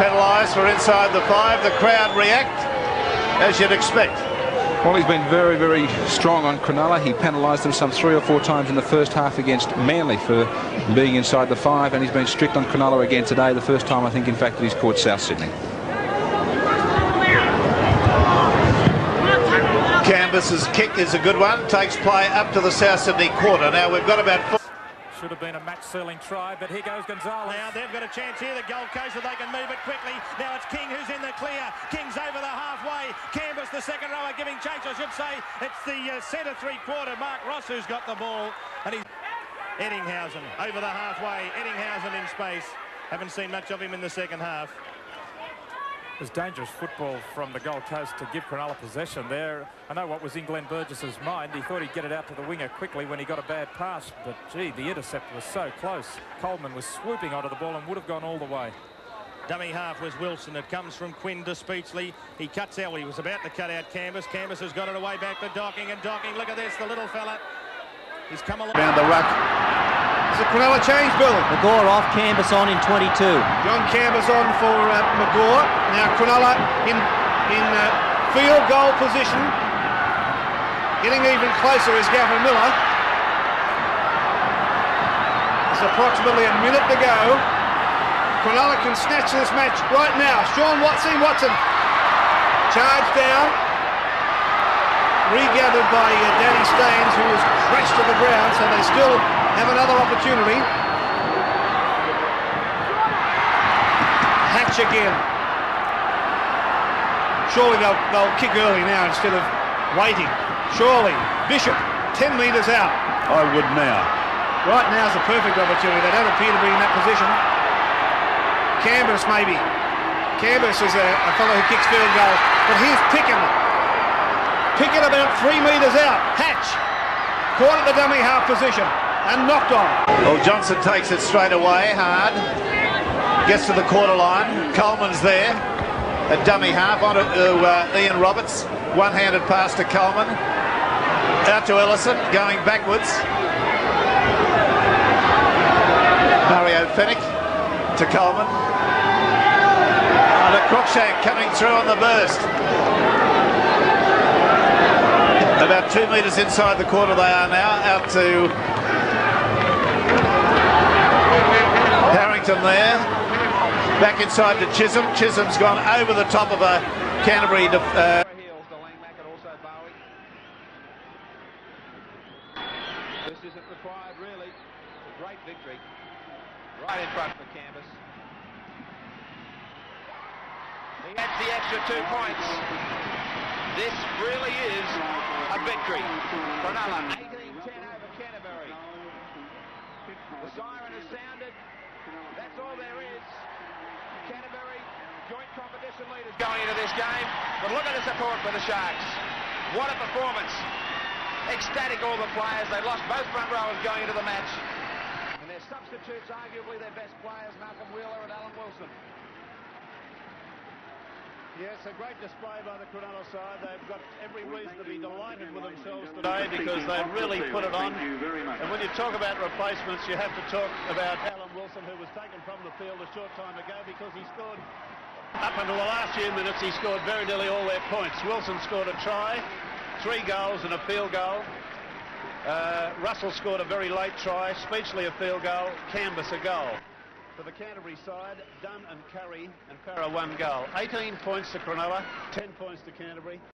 penalised for inside the 5. The crowd react, as you'd expect. Well, he's been very, very strong on Cronulla. He penalised them some 3 or 4 times in the first half against Manly for being inside the 5, and he's been strict on Cronulla again today. The first time, I think, in fact, that he's caught South Sydney. Kambas's kick is a good one. Takes play up to the South Sydney quarter. Now we've got about 4. Should have been a match-sealing try, but here goes Gonzalez. Now they've got a chance here, the Gold Coast, that they can move it quickly. Now it's King who's in the clear. King's over the halfway. Kambas, the second rower, giving chase, I should say. It's the centre three-quarter, Mark Ross, who's got the ball. And he's Eddinghausen over the halfway. Eddinghausen in space. Haven't seen much of him in the second half. It was dangerous football from the Gold Coast to give Cronulla possession there. I know what was in Glenn Burgess's mind. He thought he'd get it out to the winger quickly when he got a bad pass, but gee, the intercept was so close. Coleman was swooping onto the ball and would have gone all the way. Dummy half was Wilson. It comes from Quinn to Speechley. He cuts out. He was about to cut out Kambas. Kambas has got it away back to Docking, and Docking, look at this, the little fella. He's come along. Around the ruck. It's a Cronulla change, Bill. Magore off, Kambas on in 22. John Kambas on for Magore. Now Cronulla in field goal position. Getting even closer is Gavin Miller. There's approximately a minute to go. Cronulla can snatch this match right now. Sean Watson. Charge down. Regathered by Danny Staines, who was crashed to the ground, so they still have another opportunity. Hatch again. Surely they'll kick early now instead of waiting. Surely. Bishop, 10 metres out. I would now. Right now is the perfect opportunity. They don't appear to be in that position. Kambas maybe. Kambas is a fellow who kicks field goals. But here's Pickett about 3 metres out. Hatch caught at the dummy half position and knocked on. Well, Johnson takes it straight away, hard. Gets to the quarter line. Coleman's there. A dummy half onto Ian Roberts. One-handed pass to Coleman. Out to Ellison, going backwards. Mario Fennick to Coleman. And a Cruikshank coming through on the burst. About 2 metres inside the quarter they are now, out to Harrington there. Back inside to Chisholm. Chisholm's gone over the top of a Canterbury. This isn't required really. A great victory. Right in front for Kambas. He adds the extra 2 points. This really is a victory. Cronulla 18-10 over Canterbury. The siren has sounded. That's all there is. Canterbury, joint competition leaders going into this game. But look at the support for the Sharks. What a performance. Ecstatic all the players. They lost both front rowers going into the match. And their substitutes, arguably their best players, Malcolm Wheeler and Alan Wilson. Yes, a great display by the Cronulla side. They've got every reason to be delighted with themselves today because they've really put it on. And when you talk about replacements, you have to talk about Alan Wilson, who was taken from the field a short time ago because he scored, up until the last few minutes, he scored very nearly all their points. Wilson scored a try, 3 goals and a field goal. Russell scored a very late try, Speechley a field goal, Kambas a goal. For the Canterbury side, Dunn and Curry and Farah 1 goal. 18 points to Cronulla, 10 points to Canterbury.